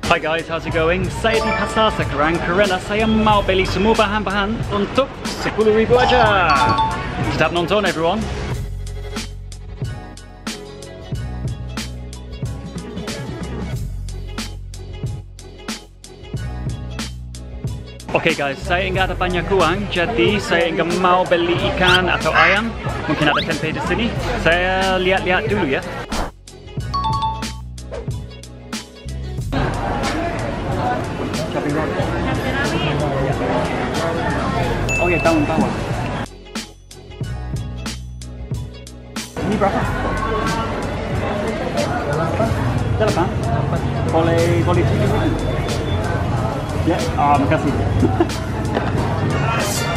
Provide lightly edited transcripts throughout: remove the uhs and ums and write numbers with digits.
Hi guys, how's it going? Saya di Pasar sekarang karena saya mau beli semua bahan-bahan untuk 10.000 aja. Tetap nonton everyone. Oke guys, saya nggak ada banyak uang, jadi saya nggak mau beli ikan atau ayam. Mungkin ada tempe di sini. Saya lihat-lihat dulu ya. Oh ya, daun bawang. Ini berapa? 8. Boleh 7.000. Ya, makasih.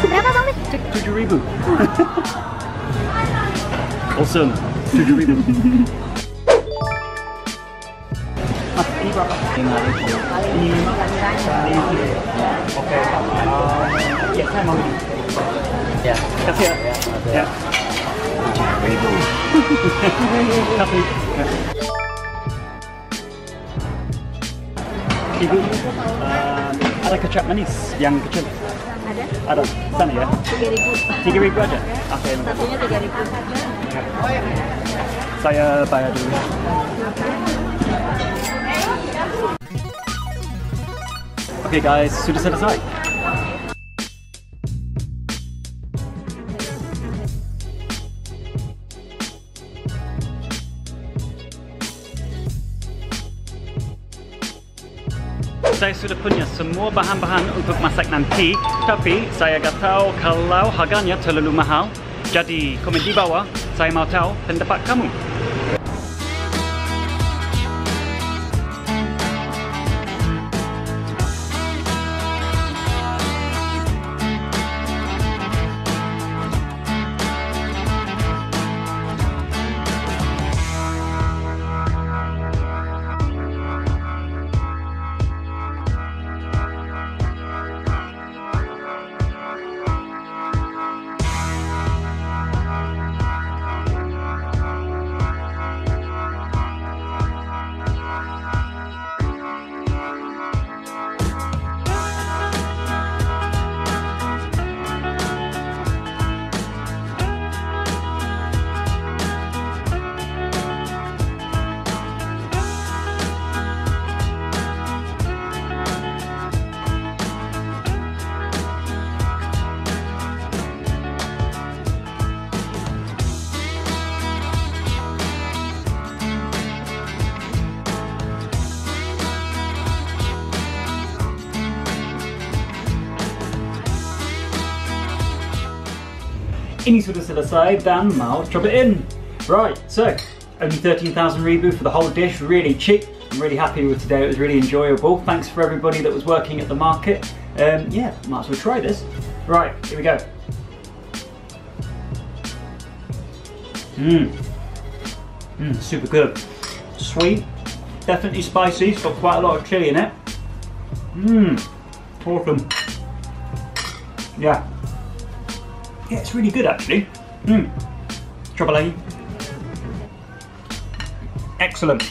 Berapa Bang? 7.000. Awesome. 7.000. Ini berapa? 5. Ini 5. Oke. Ya, saya mau ini. Ya, kasih ya. Ya. 7.000. Kasih. Ibu, ada kecap manis yang kecil? Ada. Ada. Sana ya? 3.000. 3.000 aja? Oke. Satunya 3.000. Saya bayar dulu. Oke guys, sudah selesai. Saya sudah punya semua bahan-bahan untuk masak nanti, tapi saya nggak tahu kalau harganya terlalu mahal. Jadi komen di bawah, saya mau tahu pendapat kamu. Ini sudah selesai dan mau cobain. Right, so only 13,000 Ribu for the whole dish, really cheap. I'm really happy with today, it was really enjoyable. Thanks for everybody that was working at the market. Yeah, might as well try this. Right, here we go. Super good. Sweet, definitely spicy, it's got quite a lot of chili in it. Awesome. Yeah. Yeah, it's really good actually. Coba lagi. Excellent.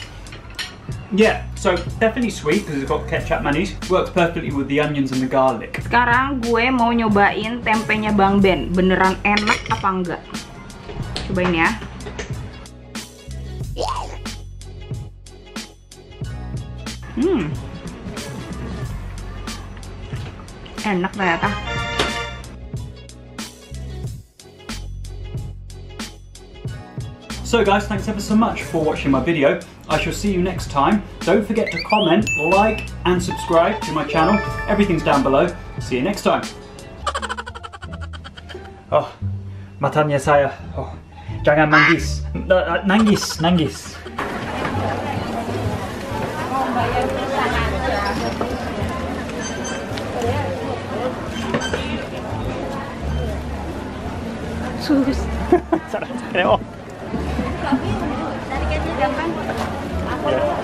Yeah, so definitely sweet because it's got ketchup manis. Works perfectly with the onions and the garlic. Sekarang gue mau nyobain tempenya Bang Ben. Beneran enak apa enggak? Cobain ya. Enak ternyata. So guys, thanks ever so much for watching my video. I shall see you next time. Don't forget to comment, like and subscribe to my channel. Everything's down below. See you next time. Oh, matanya saya. Oh, jangan manggis. Nangis. Sus. Oh. Tarik aja gampang.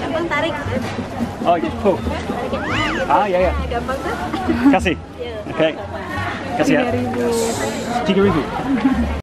Gampang tarik. Oh, gitu. Ya. Gampang tuh. Kasih. Oke. Kasih ya. 3.000.